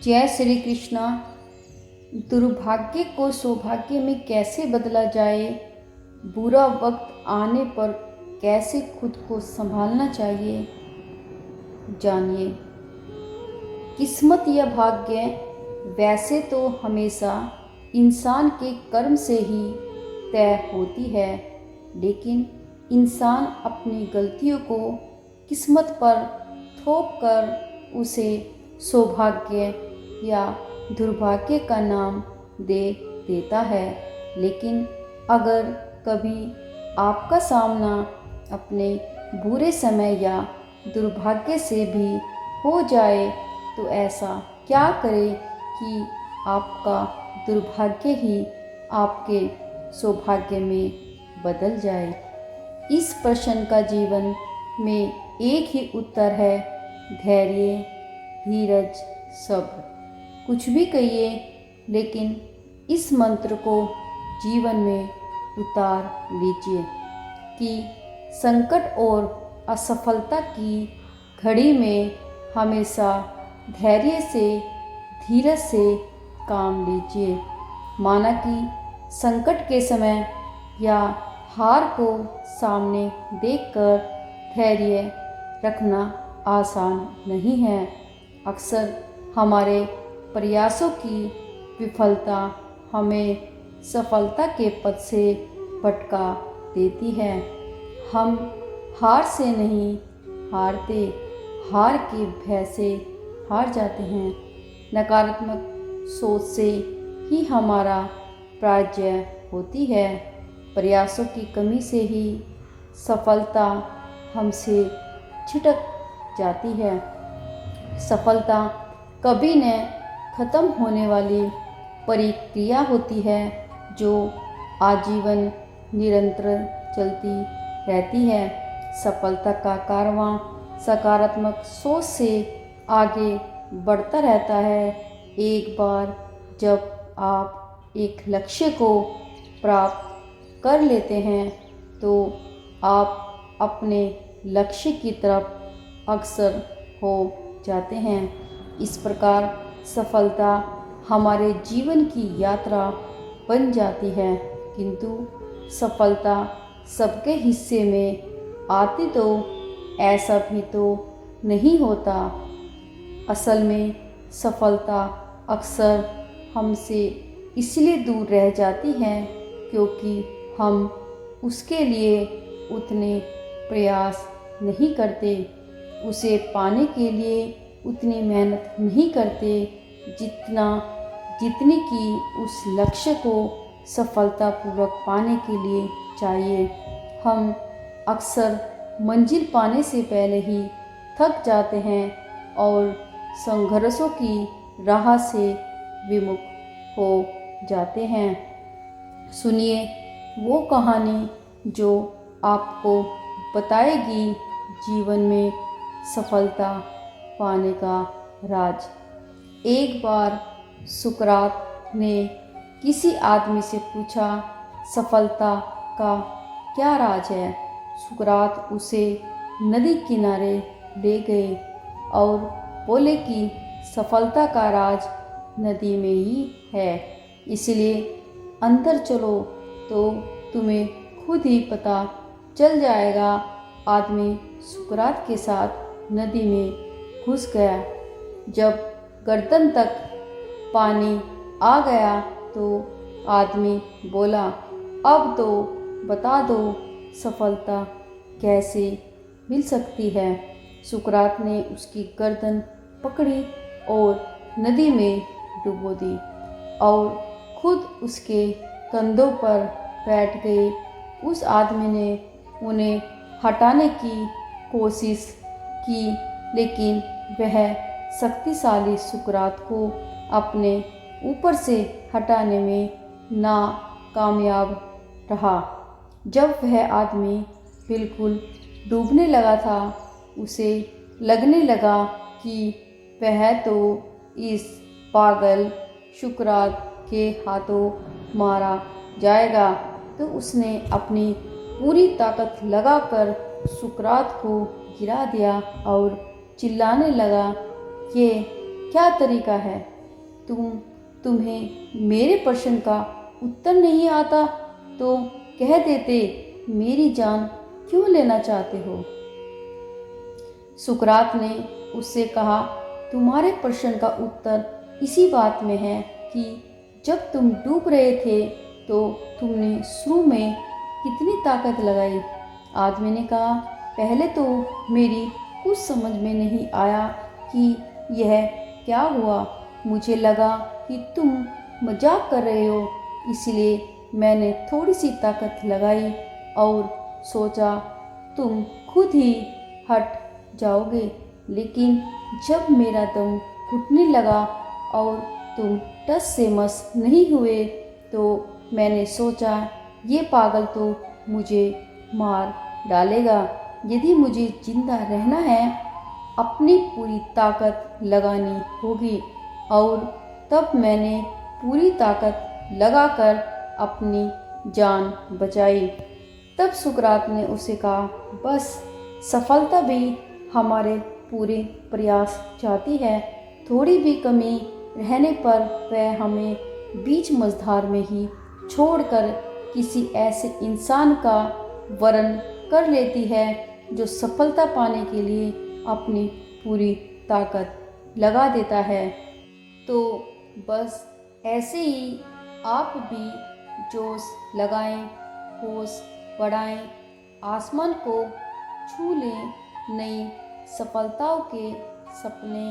जय श्री कृष्णा। दुर्भाग्य को सौभाग्य में कैसे बदला जाए, बुरा वक्त आने पर कैसे खुद को संभालना चाहिए, जानिए। किस्मत या भाग्य वैसे तो हमेशा इंसान के कर्म से ही तय होती है, लेकिन इंसान अपनी गलतियों को किस्मत पर थोप कर उसे सौभाग्य या दुर्भाग्य का नाम दे देता है। लेकिन अगर कभी आपका सामना अपने बुरे समय या दुर्भाग्य से भी हो जाए तो ऐसा क्या करें कि आपका दुर्भाग्य ही आपके सौभाग्य में बदल जाए। इस प्रश्न का जीवन में एक ही उत्तर है, धैर्य, धीरज, सब्र। कुछ भी कहिए, लेकिन इस मंत्र को जीवन में उतार लीजिए कि संकट और असफलता की घड़ी में हमेशा धैर्य से, धीरज से काम लीजिए। माना कि संकट के समय या हार को सामने देखकर धैर्य रखना आसान नहीं है। अक्सर हमारे प्रयासों की विफलता हमें सफलता के पथ से भटका देती है। हम हार से नहीं हारते, हार के भय से हार जाते हैं। नकारात्मक सोच से ही हमारा पराजय होती है। प्रयासों की कमी से ही सफलता हमसे छिटक जाती है। सफलता कभी न खत्म होने वाली प्रक्रिया होती है, जो आजीवन निरंतर चलती रहती है। सफलता का कारवां सकारात्मक सोच से आगे बढ़ता रहता है। एक बार जब आप एक लक्ष्य को प्राप्त कर लेते हैं तो आप अपने लक्ष्य की तरफ अग्रसर हो जाते हैं। इस प्रकार सफलता हमारे जीवन की यात्रा बन जाती है, किंतु सफलता सबके हिस्से में आती तो ऐसा भी तो नहीं होता। असल में सफलता अक्सर हमसे इसलिए दूर रह जाती है क्योंकि हम उसके लिए उतने प्रयास नहीं करते, उसे पाने के लिए उतनी मेहनत नहीं करते जितनी कि उस लक्ष्य को सफलतापूर्वक पाने के लिए चाहिए। हम अक्सर मंजिल पाने से पहले ही थक जाते हैं और संघर्षों की राह से विमुख हो जाते हैं। सुनिए वो कहानी जो आपको बताएगी जीवन में सफलता पाने का राज। एक बार सुकरात ने किसी आदमी से पूछा, सफलता का क्या राज है। सुकरात उसे नदी किनारे ले गए और बोले कि सफलता का राज नदी में ही है, इसलिए अंदर चलो तो तुम्हें खुद ही पता चल जाएगा। आदमी सुकरात के साथ नदी में घुस गया। जब गर्दन तक पानी आ गया तो आदमी बोला, अब तो बता दो सफलता कैसे मिल सकती है। सुकरात ने उसकी गर्दन पकड़ी और नदी में डुबो दी और खुद उसके कंधों पर बैठ गए। उस आदमी ने उन्हें हटाने की कोशिश की, लेकिन वह शक्तिशाली सुकरात को अपने ऊपर से हटाने में नाकामयाब रहा। जब वह आदमी बिल्कुल डूबने लगा था, उसे लगने लगा कि वह तो इस पागल सुकरात के हाथों मारा जाएगा, तो उसने अपनी पूरी ताकत लगाकर सुकरात को गिरा दिया और चिल्लाने लगा, ये क्या तरीका है? तुम्हें मेरे प्रश्न का उत्तर नहीं आता तो कह देते, मेरी जान क्यों लेना चाहते हो? सुकरात ने उससे कहा, तुम्हारे प्रश्न का उत्तर इसी बात में है कि जब तुम डूब रहे थे तो तुमने शुरू में कितनी ताकत लगाई। आदमी ने कहा, पहले तो मेरी कुछ समझ में नहीं आया कि यह क्या हुआ। मुझे लगा कि तुम मजाक कर रहे हो, इसलिए मैंने थोड़ी सी ताकत लगाई और सोचा तुम खुद ही हट जाओगे। लेकिन जब मेरा दम घुटने लगा और तुम टस से मस नहीं हुए तो मैंने सोचा ये पागल तो मुझे मार डालेगा। यदि मुझे जिंदा रहना है अपनी पूरी ताकत लगानी होगी। और तब मैंने पूरी ताकत लगाकर अपनी जान बचाई। तब सुकरात ने उसे कहा, बस सफलता भी हमारे पूरे प्रयास चाहती है। थोड़ी भी कमी रहने पर वह हमें बीच मझधार में ही छोड़कर किसी ऐसे इंसान का वरण कर लेती है जो सफलता पाने के लिए अपनी पूरी ताकत लगा देता है। तो बस ऐसे ही आप भी जोश लगाएं, होश बढ़ाएं, आसमान को छू लें, नई सफलताओं के सपने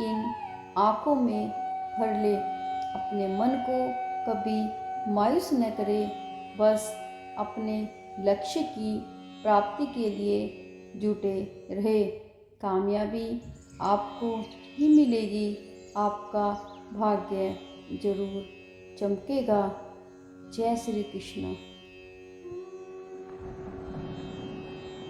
इन आँखों में भर ले। अपने मन को कभी मायूस न करें, बस अपने लक्ष्य की प्राप्ति के लिए जुटे रहे। कामयाबी आपको ही मिलेगी, आपका भाग्य जरूर चमकेगा। जय श्री कृष्ण।